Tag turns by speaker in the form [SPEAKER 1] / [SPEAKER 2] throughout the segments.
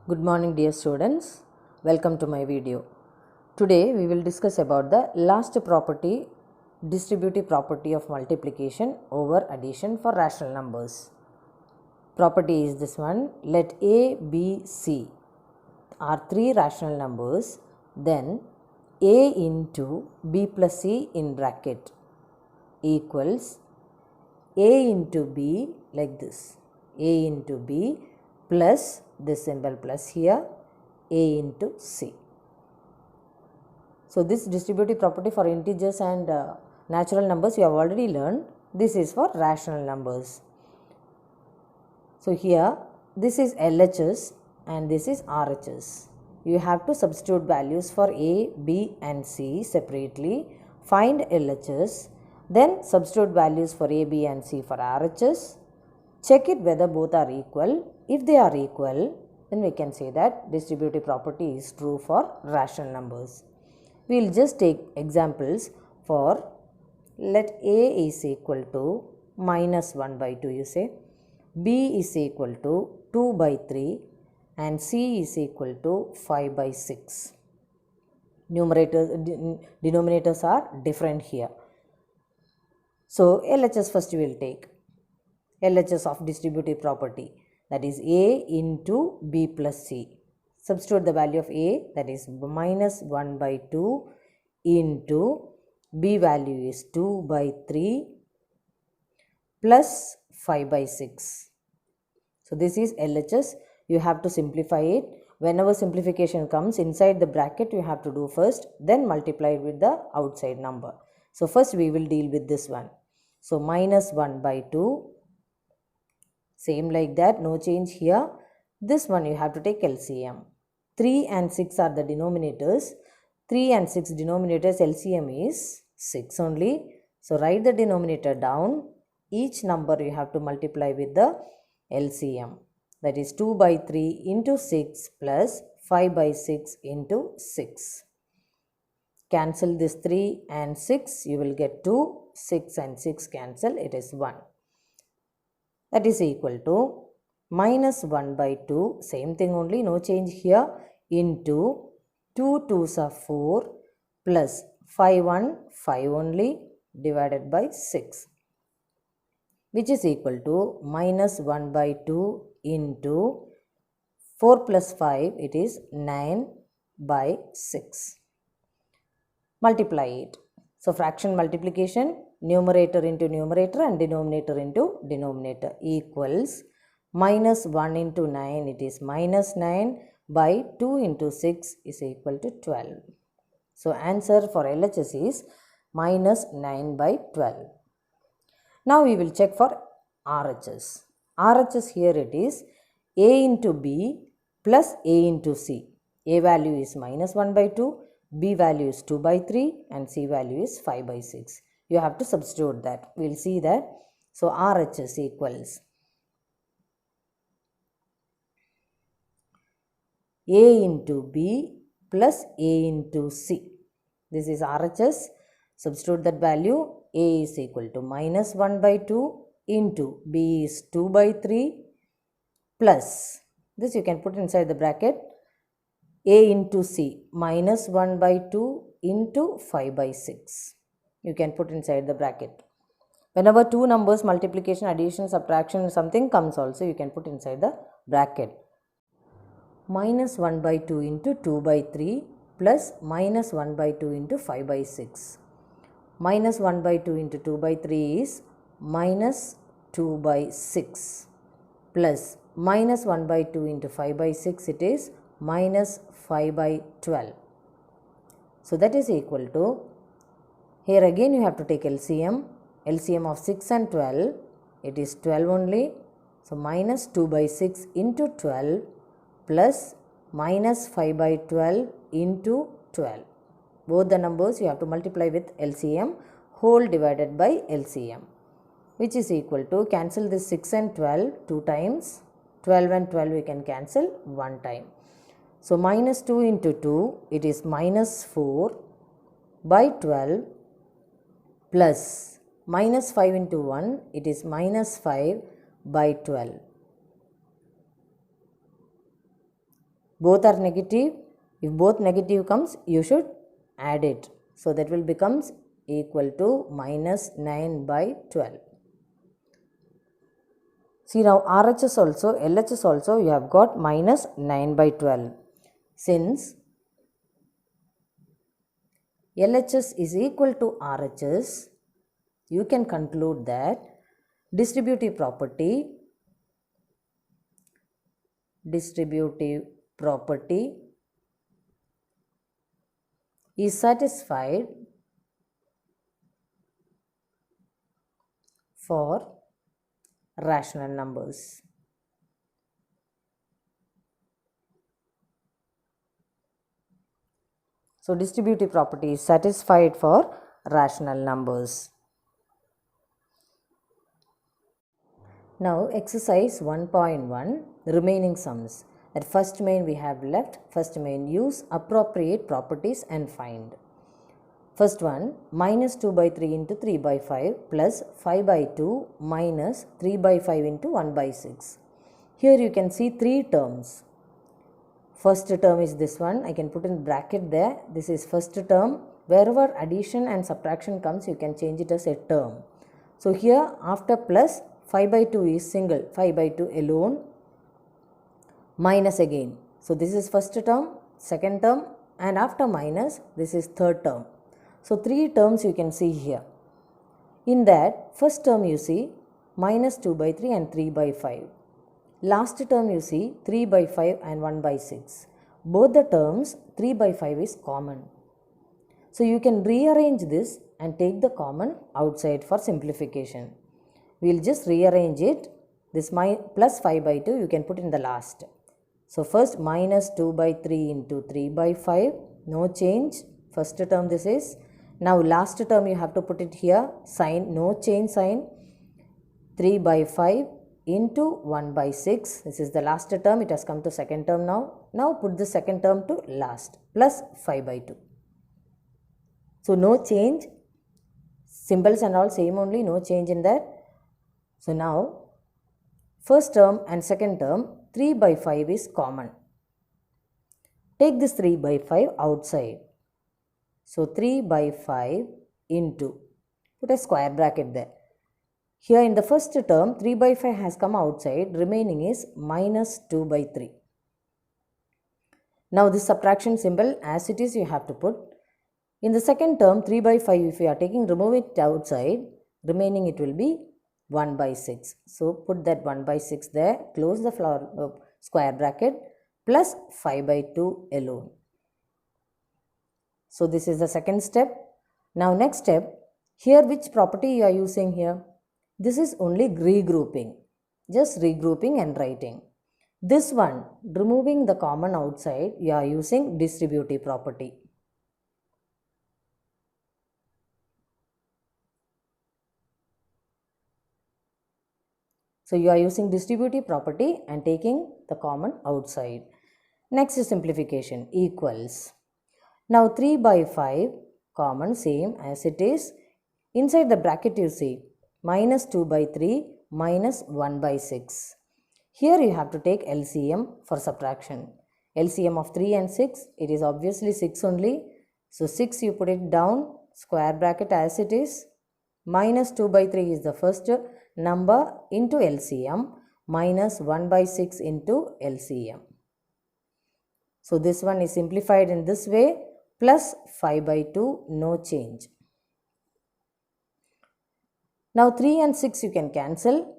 [SPEAKER 1] Good morning dear students, welcome to my video. Today we will discuss about the last property, distributive property of multiplication over addition for rational numbers. Property is this one: let A, B, C are three rational numbers, then A into B plus C in bracket equals A into B, like this, A into B plus this symbol plus here A into C. So this distributive property for integers and natural numbers you have already learned. This is for rational numbers. So here this is LHS and this is RHS. You have to substitute values for A, B and C separately. Find LHS, then substitute values for A, B and C for RHS. Check it whether both are equal. If they are equal, then we can say that distributive property is true for rational numbers. We will just take examples for let A is equal to minus 1 by 2, you say, B is equal to 2 by 3 and C is equal to 5 by 6. Denominators are different here. So LHS first we will take. LHS of distributive property, that is A into B plus C. Substitute the value of A, that is minus 1 by 2 into B value is 2 by 3 plus 5 by 6. So this is LHS. You have to simplify it. Whenever simplification comes inside the bracket, you have to do first, then multiply it with the outside number. So first we will deal with this one. So minus 1 by 2. Same like that, no change here. This one you have to take LCM. 3 and 6 are the denominators. 3 and 6 denominators, LCM is 6 only. So write the denominator down. Each number you have to multiply with the LCM. That is 2 by 3 into 6 plus 5 by 6 into 6. Cancel this 3 and 6, you will get 2. 6 and 6 cancel, it is 1. That is equal to minus 1 by 2, same thing only, no change here, into 2 2s are 4 plus 5 1, 5 only, divided by 6, which is equal to minus 1 by 2 into 4 plus 5, it is 9 by 6. Multiply it. So fraction multiplication, numerator into numerator and denominator into denominator equals minus 1 into 9, it is minus 9 by 2 into 6 is equal to 12. So answer for LHS is minus 9 by 12. Now we will check for RHS. RHS here it is A into B plus A into C. A value is minus 1 by 2, B value is 2 by 3 and C value is 5 by 6. You have to substitute that. We will see that. So RHS equals A into B plus A into C. This is RHS. Substitute that value. A is equal to minus 1 by 2 into B is 2 by 3 plus, this you can put inside the bracket, A into C, minus 1 by 2 into 5 by 6. You can put inside the bracket. Whenever two numbers, multiplication, addition, subtraction, something comes also, you can put inside the bracket. Minus 1 by 2 into 2 by 3 plus minus 1 by 2 into 5 by 6. Minus 1 by 2 into 2 by 3 is minus 2 by 6 plus minus 1 by 2 into 5 by 6, it is minus 5 by 12. So that is equal to, here again you have to take LCM. LCM of 6 and 12, it is 12 only. So minus 2 by 6 into 12 plus minus 5 by 12 into 12. Both the numbers you have to multiply with LCM, whole divided by LCM, which is equal to, cancel this 6 and 12 2 times, 12 and 12 we can cancel 1 time. So minus 2 into 2, it is minus 4 by 12 plus minus 5 into 1, it is minus 5 by 12. Both are negative. If both negative comes, you should add it. So that will becomes equal to minus 9 by 12. See now RHS also, LHS also you have got minus 9 by 12. Since LHS is equal to RHS, you can conclude that distributive property is satisfied for rational numbers. So distributive property is satisfied for rational numbers. Now exercise 1.1 remaining sums. At first main we have left. First main, use appropriate properties and find. First one, minus 2 by 3 into 3 by 5 plus 5 by 2 minus 3 by 5 into 1 by 6. Here you can see three terms. First term is this one. I can put in bracket there. This is first term. Wherever addition and subtraction comes, you can change it as a term. So here after plus, 5 by 2 is single, 5 by 2 alone, minus again. So this is first term, second term, and after minus, this is third term. So three terms you can see here. In that, first term you see minus 2 by 3 and 3 by 5. Last term you see 3 by 5 and 1 by 6. Both the terms 3 by 5 is common. So you can rearrange this and take the common outside for simplification. We will just rearrange it. This plus 5 by 2 you can put in the last. So first minus 2 by 3 into 3 by 5. No change. First term this is. Now last term you have to put it here. Sign, no change sign. 3 by 5 into 1 by 6. This is the last term. It has come to second term now. Now put the second term to last. Plus 5 by 2. So no change. Symbols and all same only. No change in that. So now first term and second term 3 by 5 is common. Take this 3 by 5 outside. So 3 by 5 into, put a square bracket there. Here in the first term 3 by 5 has come outside, remaining is minus 2 by 3. Now this subtraction symbol as it is you have to put. In the second term 3 by 5 if you are taking, remove it outside, remaining it will be 1 by 6. So put that 1 by 6 there, close the square bracket, plus 5 by 2 alone. So this is the second step. Now next step, here which property you are using here? This is only regrouping, just regrouping and writing. This one, removing the common outside, you are using distributive property. So you are using distributive property and taking the common outside. Next is simplification, equals. Now 3 by 5 common same as it is. Inside the bracket you see minus 2 by 3 minus 1 by 6. Here you have to take LCM for subtraction. LCM of 3 and 6, it is obviously 6 only. So 6 you put it down, square bracket as it is. Minus 2 by 3 is the first number into LCM, minus 1 by 6 into LCM. So this one is simplified in this way, plus 5 by 2, no change. Now 3 and 6 you can cancel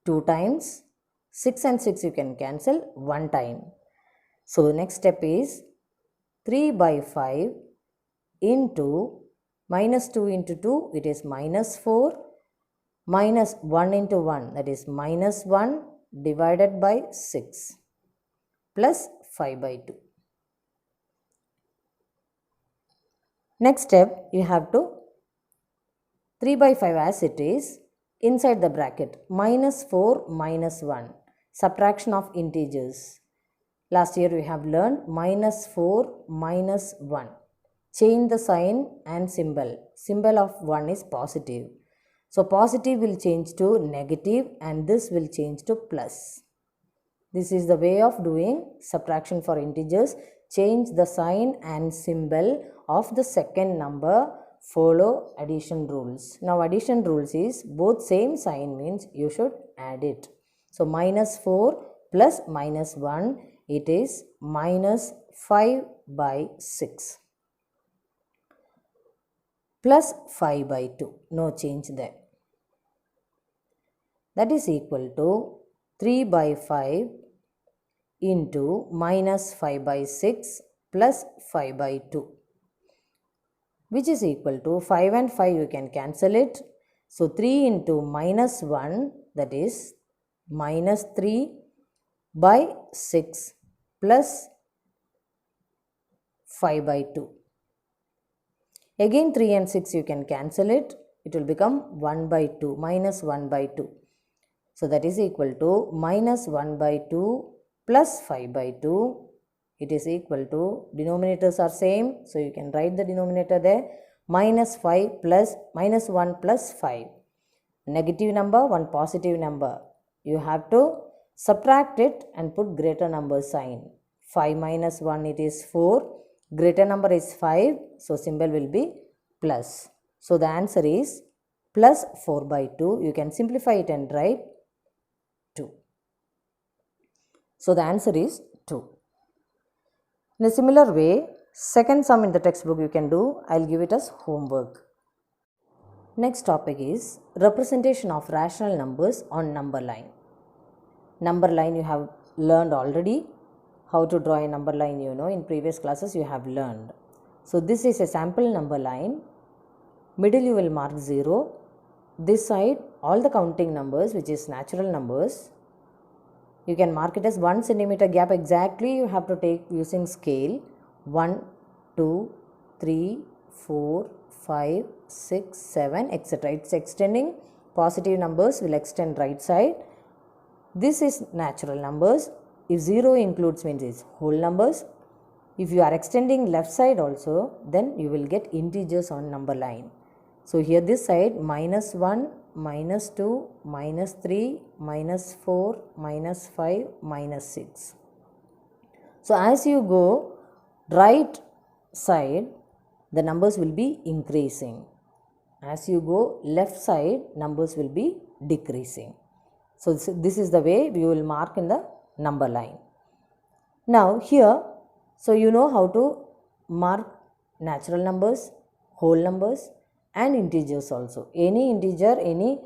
[SPEAKER 1] 2 times, 6 and 6 you can cancel 1 time. So the next step is 3 by 5 into minus 2 into 2, it is minus 4, minus 1 into 1, that is minus 1 divided by 6, plus 5 by 2. Next step, you have to 3 by 5 as it is, inside the bracket, minus 4 minus 1, subtraction of integers. Last year we have learned minus 4 minus 1. Change the sign and symbol. Symbol of 1 is positive. So positive will change to negative and this will change to plus. This is the way of doing subtraction for integers. Change the sign and symbol of the second number. Follow addition rules. Now addition rules is both same sign means you should add it. So minus 4 plus minus 1, it is minus 5 by 6 plus 5 by 2. No change there. That is equal to 3 by 5 into minus 5 by 6 plus 5 by 2, which is equal to 5 and 5 you can cancel it. So 3 into minus 1, that is minus 3 by 6 plus 5 by 2. Again 3 and 6 you can cancel it. It will become 1 by 2, minus 1 by 2. So that is equal to minus 1 by 2 plus 5 by 2. It is equal to, denominators are same, so you can write the denominator there, minus 5 plus minus 1 plus 5. Negative number, one positive number. You have to subtract it and put greater number sign. 5 minus 1, it is 4. Greater number is 5, so symbol will be plus. So the answer is plus 4 by 2. You can simplify it and write 2. So the answer is 2. In a similar way, second sum in the textbook you can do. I'll give it as homework. Next topic is representation of rational numbers on number line. Number line you have learned already. How to draw a number line, you know, in previous classes you have learned. So this is a sample number line. Middle you will mark 0. This side all the counting numbers, which is natural numbers. You can mark it as 1 centimeter gap exactly. You have to take using scale. 1, 2, 3, 4, 5, 6, 7, etc. It's extending. Positive numbers will extend right side. This is natural numbers. If 0 includes means it's whole numbers. If you are extending left side also, then you will get integers on number line. So here this side minus 1, minus 2, minus 3, minus 4, minus 5, minus 6. So as you go right side, the numbers will be increasing. As you go left side, numbers will be decreasing. So this is the way we will mark in the number line. Now here, so you know how to mark natural numbers, whole numbers and integers also. Any integer, any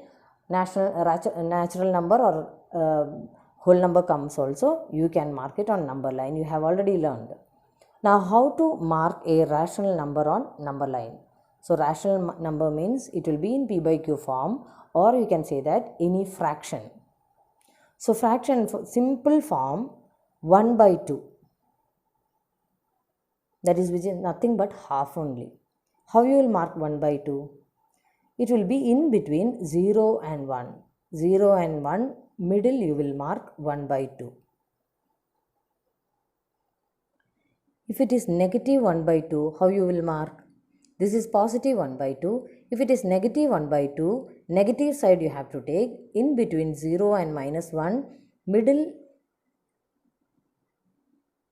[SPEAKER 1] natural number or whole number comes also, you can mark it on number line. You have already learned. Now how to mark a rational number on number line. So rational number means it will be in P by Q form, or you can say that any fraction. So fraction simple form 1 by 2. That is which is nothing but half only. How you will mark 1 by 2? It will be in between 0 and 1. 0 and 1, middle you will mark 1 by 2. If it is negative 1 by 2, how you will mark? This is positive 1 by 2. If it is negative 1 by 2, negative side you have to take. In between 0 and minus 1, middle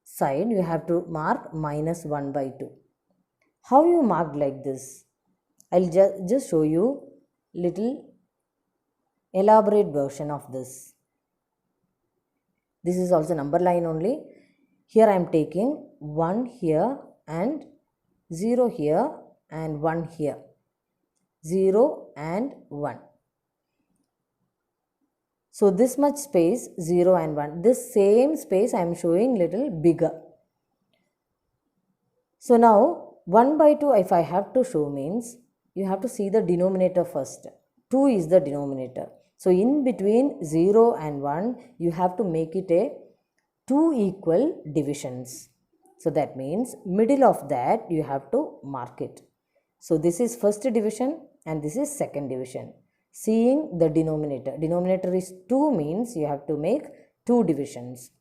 [SPEAKER 1] side you have to mark minus 1 by 2. How you mark like this? I'll just show you little elaborate version of this. This is also number line only. Here I am taking 1 here and 0 here and 1 here. 0 and 1. So this much space 0 and 1. This same space I am showing little bigger. So now 1 by 2 if I have to show means you have to see the denominator first. 2 is the denominator. So in between 0 and 1 you have to make it a 2 equal divisions. So that means middle of that you have to mark it. So this is first division and this is second division. Seeing the denominator. Denominator is 2 means you have to make 2 divisions.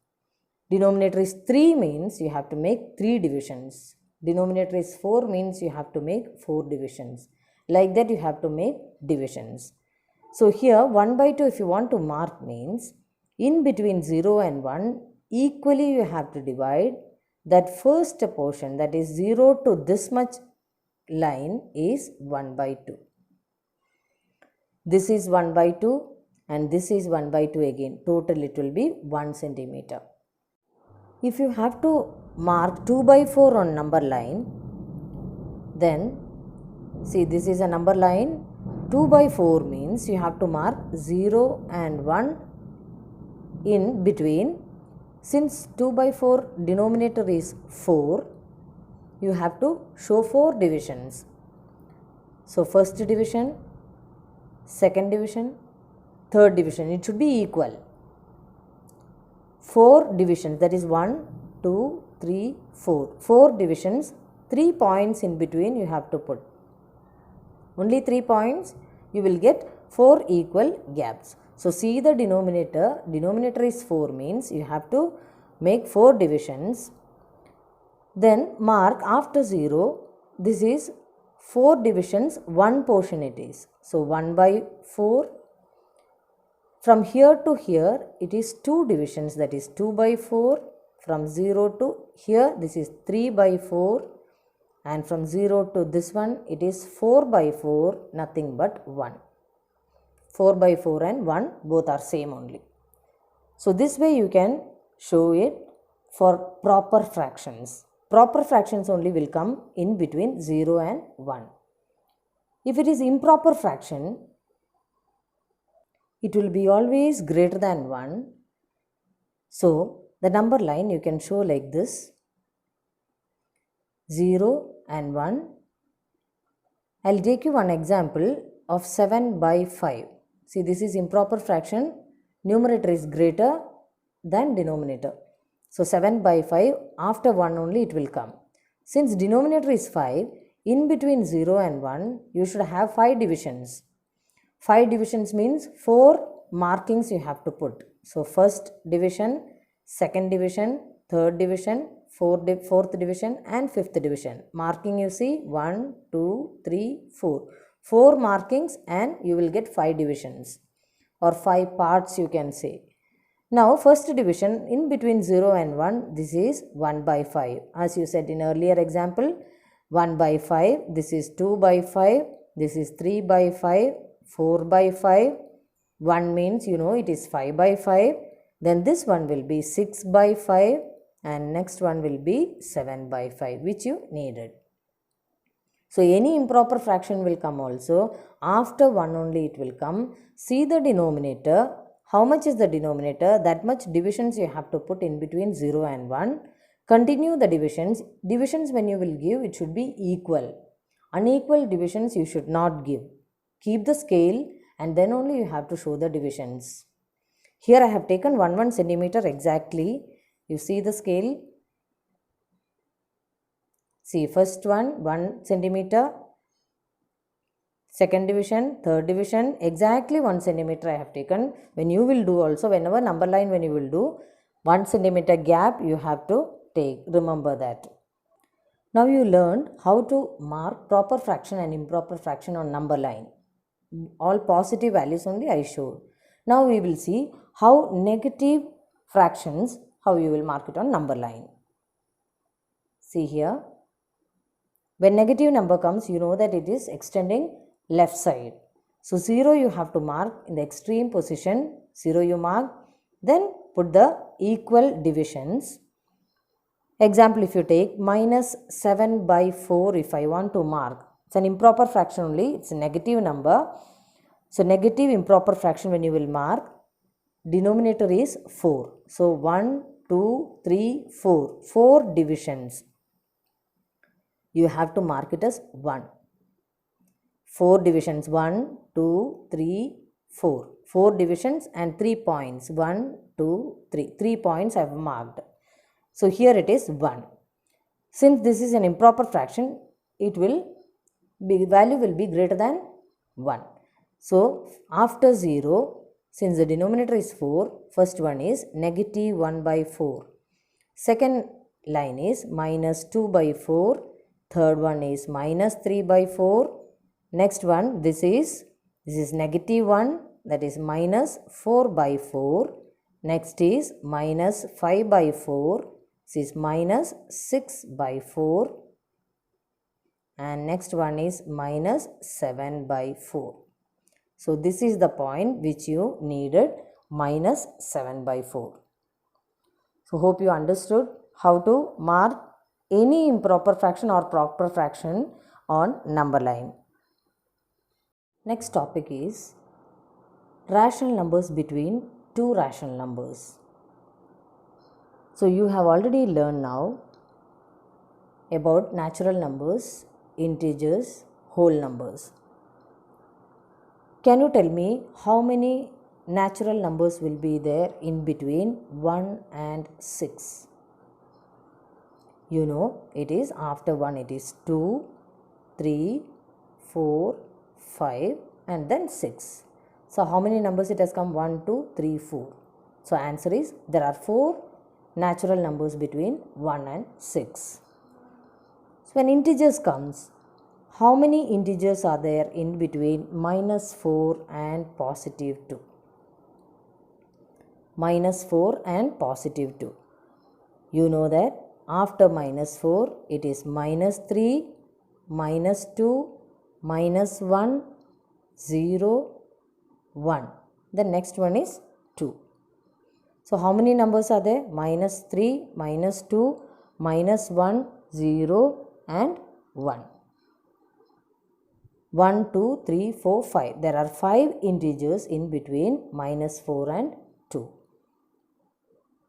[SPEAKER 1] Denominator is 3 means you have to make 3 divisions. Denominator is 4 means you have to make 4 divisions. Like that you have to make divisions. So here 1 by 2 if you want to mark means in between 0 and 1, equally you have to divide that first portion, that is 0 to this much line is 1 by 2. This is 1 by 2 and this is 1 by 2 again. Total it will be 1 centimeter. If you have to mark 2 by 4 on number line, then see, this is a number line. 2 by 4 means you have to mark 0 and 1 in between. Since 2 by 4 denominator is 4, you have to show 4 divisions. So first division, second division, third division, it should be equal. 4 divisions, that is 1, 2, 3, 4. 4 divisions, 3 points in between you have to put. Only 3 points, you will get 4 equal gaps. So see the denominator, denominator is 4 means you have to make 4 divisions. Then mark after 0, this is 4 divisions, 1 portion it is. So 1 by 4. From here to here, it is 2 divisions, that is 2 by 4. From 0 to here, this is 3 by 4. And from 0 to this one, it is 4 by 4, nothing but 1. 4 by 4 and 1, both are same only. So this way you can show it for proper fractions. Proper fractions only will come in between 0 and 1. If it is improper fraction, it will be always greater than 1. So the number line you can show like this, 0 and 1. I'll take you one example of 7 by 5. See, this is improper fraction. Numerator is greater than denominator. So 7 by 5, after 1 only it will come. Since denominator is 5, in between 0 and 1, you should have 5 divisions. 5 divisions means 4 markings you have to put. So first division, second division, third division, fourth division and fifth division. Marking you see 1, 2, 3, 4. 4 markings and you will get 5 divisions or 5 parts you can say. Now first division in between 0 and 1, this is 1 by 5. As you said in earlier example, 1 by 5, this is 2 by 5, this is 3 by 5, 4 by 5. 1 means you know it is 5 by 5. Then this one will be 6 by 5 and next one will be 7 by 5 which you needed. So any improper fraction will come also. After 1 only it will come. See the denominator. How much is the denominator? That much divisions you have to put in between 0 and 1. Continue the divisions. Divisions when you will give, it should be equal. Unequal divisions you should not give. Keep the scale and then only you have to show the divisions. Here I have taken 1 centimeter exactly. You see the scale. See, first one 1 centimeter, second division, third division, exactly 1 centimeter I have taken. When you will do also, whenever number line when you will do, 1 centimeter gap you have to take. Remember that. Now you learned how to mark proper fraction and improper fraction on number line. All positive values only I showed. Now we will see how negative fractions, how you will mark it on number line. See here. When negative number comes, you know that it is extending left side. So 0 you have to mark in the extreme position. 0 you mark. Then put the equal divisions. Example, if you take minus 7 by 4, if I want to mark, it's an improper fraction only. It's a negative number. So negative improper fraction when you will mark, denominator is 4. So 1, 2, 3, 4. 4 divisions. You have to mark it as 1. 4 divisions, 1, 2, 3, 4. 4 divisions and 3 points, 1, 2, 3. 3 points I have marked. So here it is 1. Since this is an improper fraction, value will be greater than 1. So after 0, since the denominator is 4, first one is negative 1 by 4. Second line is minus 2 by 4. Third one is minus 3 by 4. Next one, this is negative 1, that is minus 4 by 4. Next is minus 5 by 4. This is minus 6 by 4. And next one is minus 7 by 4. So this is the point which you needed, minus 7 by 4. So hope you understood how to mark any improper fraction or proper fraction on number line. Next topic is rational numbers between two rational numbers. So you have already learned now about natural numbers, integers, whole numbers. Can you tell me how many natural numbers will be there in between 1 and 6? You know, it is after 1 it is 2, 3, 4, 5 and then 6. So how many numbers it has come? 1, 2, 3, 4. So answer is there are 4 natural numbers between 1 and 6. So when integers comes, how many integers are there in between minus 4 and positive 2? Minus 4 and positive 2. You know that after minus 4 it is minus 3, minus 2, minus 1, 0, 1. The next one is 2. So how many numbers are there? Minus 3, minus 2, minus 1, 0 and 1. 1, 2, 3, 4, 5. There are 5 integers in between minus 4 and 2.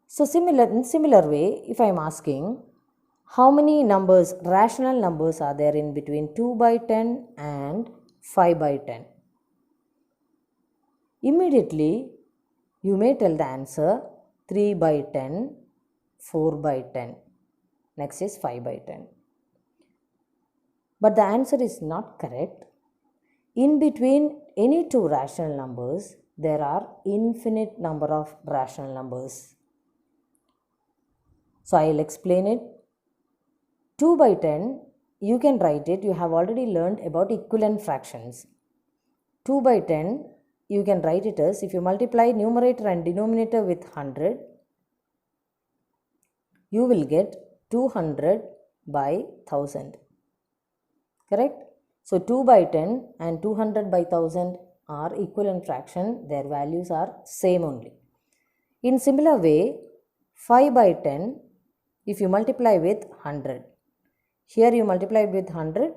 [SPEAKER 1] So in similar way, if I am asking how many numbers, rational numbers are there in between 2 by 10 and 5 by 10? Immediately you may tell the answer 3 by 10, 4 by 10. Next is 5 by 10. But the answer is not correct. In between any two rational numbers, there are infinite number of rational numbers. So I will explain it. 2 by 10, you can write it. You have already learned about equivalent fractions. 2 by 10, you can write it as if you multiply numerator and denominator with 100, you will get 200 by 1000. Correct? So 2 by 10 and 200 by 1000 are equivalent fraction. Their values are same only. In similar way, 5 by 10, if you multiply with 100, here you multiply with 100,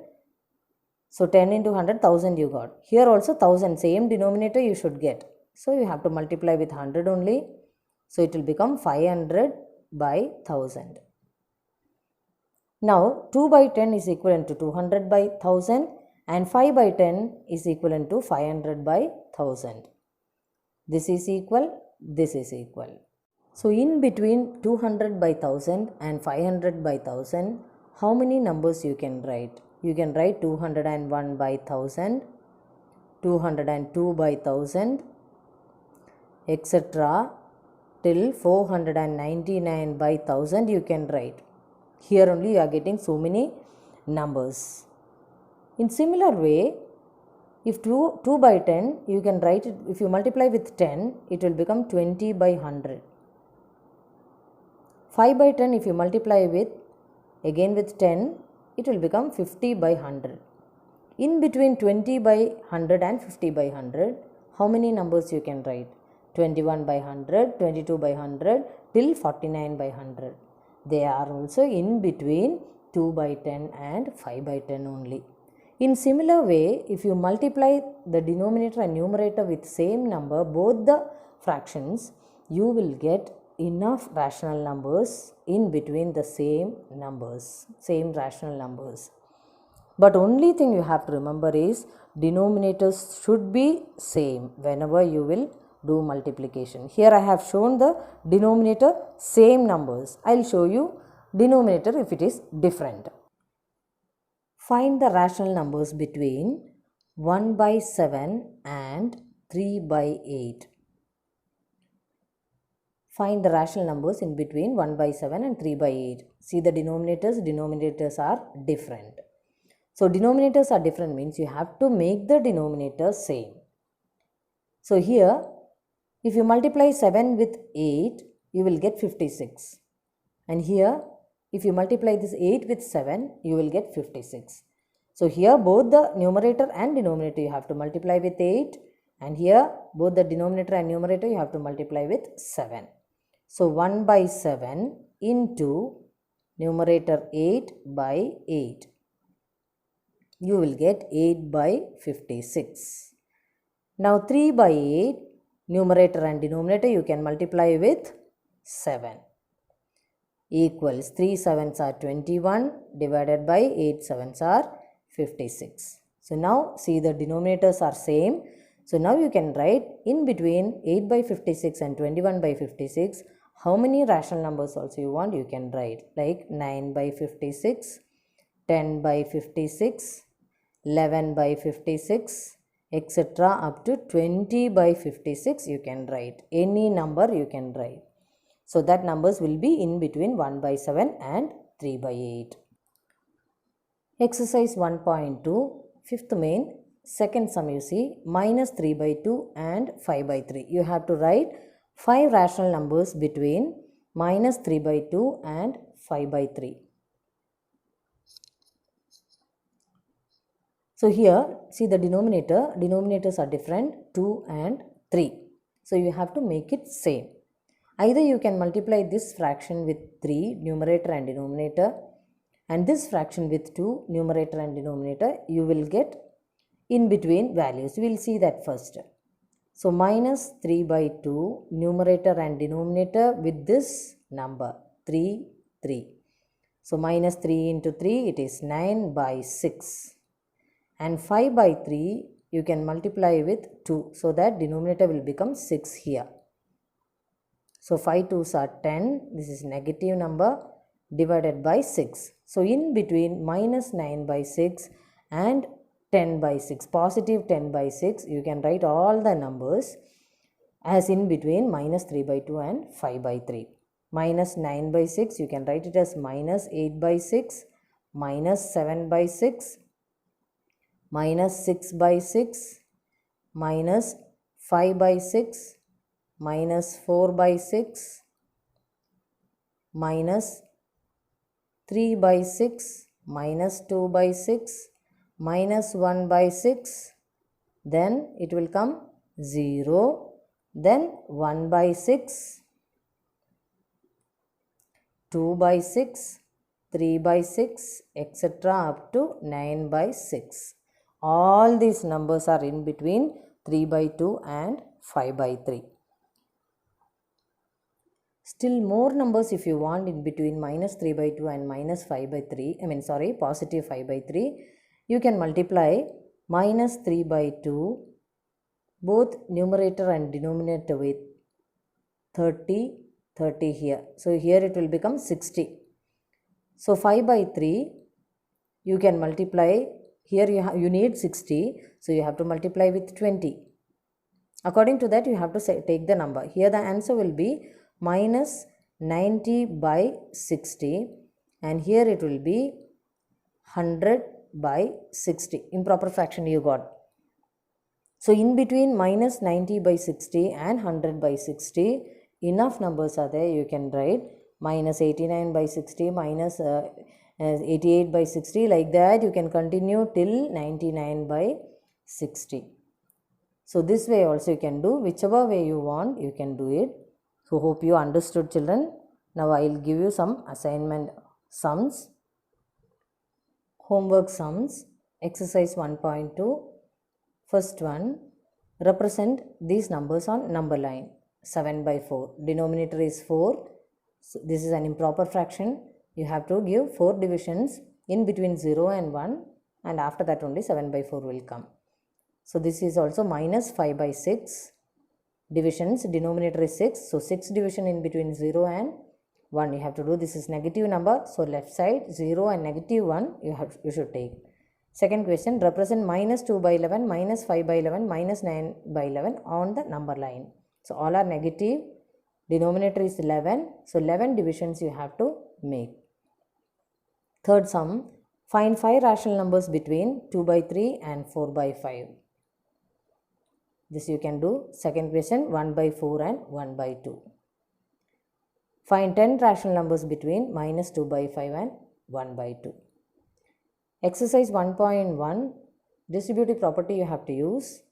[SPEAKER 1] so 10 into 100, 1000 you got. Here also 1000, same denominator you should get. So you have to multiply with 100 only. So it will become 500 by 1000. Now 2 by 10 is equivalent to 200 by 1000 and 5 by 10 is equivalent to 500 by 1000. This is equal, this is equal. So in between 200 by 1000 and 500 by 1000, how many numbers you can write? You can write 201 by 1000, 202 by 1000, etc. till 499 by 1000 you can write. Here only you are getting so many numbers. In similar way, if 2 by 10, you can write it, if you multiply with 10, it will become 20 by 100. 5 by 10, if you multiply with, again with 10, it will become 50 by 100. In between 20 by 100 and 50 by 100, how many numbers you can write? 21 by 100, 22 by 100 till 49 by 100. They are also in between 2 by 10 and 5 by 10 only. In similar way, if you multiply the denominator and numerator with same number, both the fractions, you will get enough rational numbers in between the same numbers, same rational numbers. But only thing you have to remember is denominators should be same whenever you will do multiplication. Here I have shown the denominator same numbers. I will show you denominator if it is different. Find the rational numbers between 1 by 7 and 3 by 8. Find the rational numbers in between 1 by 7 and 3 by 8. See the denominators are different. So denominators are different means you have to make the denominator same. So here If you multiply 7 with 8, you will get 56. And here, if you multiply this 8 with 7, you will get 56. So here both the numerator and denominator you have to multiply with 8, and here both the denominator and numerator you have to multiply with 7. So 1 by 7 into numerator 8 by 8. You will get 8 by 56. Now 3 by 8, numerator and denominator you can multiply with 7. Equals 3 sevens are 21 divided by 8 sevens are 56. So now see the denominators are same. So now you can write in between 8 by 56 and 21 by 56. How many rational numbers also you want, you can write like 9 by 56, 10 by 56, 11 by 56, etc. up to 20 by 56 you can write. Any number you can write. So that numbers will be in between 1 by 7 and 3 by 8. Exercise 1.2, fifth main, second sum you see, minus 3 by 2 and 5 by 3. You have to write 5 rational numbers between minus 3 by 2 and 5 by 3. So here, see the denominators are different, 2 and 3. So you have to make it same. Either you can multiply this fraction with 3, numerator and denominator, and this fraction with 2, numerator and denominator, you will get in between values. We will see that first. So minus 3 by 2, numerator and denominator with this number, 3, 3. So minus 3 into 3, it is 9 by 6. And 5 by 3, you can multiply with 2, so that denominator will become 6 here. So 5 2s are 10, this is negative number divided by 6. So in between minus 9 by 6 and 10 by 6, positive 10 by 6, you can write all the numbers as in between minus 3 by 2 and 5 by 3. Minus 9 by 6, you can write it as minus 8 by 6, minus 7 by 6, minus 6 by 6, minus 5 by 6, minus 4 by 6, minus 3 by 6, minus 2 by 6, minus 1 by 6, then it will come 0, then 1 by 6, 2 by 6, 3 by 6, etc. up to 9 by 6. All these numbers are in between 3 by 2 and 5 by 3. Still more numbers if you want in between minus 3 by 2 and minus 5 by 3, positive 5 by 3, you can multiply minus 3 by 2, both numerator and denominator with 30, 30 here. So here it will become 60. So 5 by 3, you can multiply, here you need 60, so you have to multiply with 20. According to that, you have to take the number. Here the answer will be minus 90 by 60, and here it will be 100 by 60. Improper fraction you got. So in between minus 90 by 60 and 100 by 60, enough numbers are there. You can write minus 89 by 60, minus 88 by 60, like that you can continue till 99 by 60. So this way also you can do, whichever way you want you can do it. So hope you understood, children. Now I will give you some assignment sums. Homework sums. Exercise 1.2. First one, represent these numbers on number line. 7 by 4. Denominator is 4. So this is an improper fraction. You have to give 4 divisions in between 0 and 1, and after that only 7 by 4 will come. So this is also minus 5 by 6. Divisions, denominator is 6. So 6 division in between 0 and 1 you have to do. This is negative number. So left side 0 and negative 1 you should take. Second question, represent minus 2 by 11, minus 5 by 11, minus 9 by 11 on the number line. So all are negative. Denominator is 11. So 11 divisions you have to make. Third sum, find 5 rational numbers between 2 by 3 and 4 by 5. This you can do. Second question, 1 by 4 and 1 by 2. Find 10 rational numbers between minus 2 by 5 and 1 by 2. Exercise 1.1, distributive property you have to use.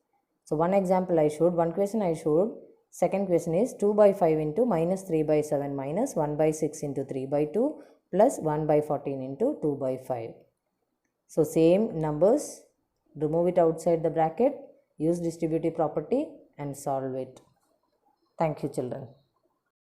[SPEAKER 1] So one example I showed, one question I showed. Second question is 2 by 5 into minus 3 by 7 minus 1 by 6 into 3 by 2 plus 1 by 14 into 2 by 5. So same numbers, remove it outside the bracket, use distributive property and solve it. Thank you children.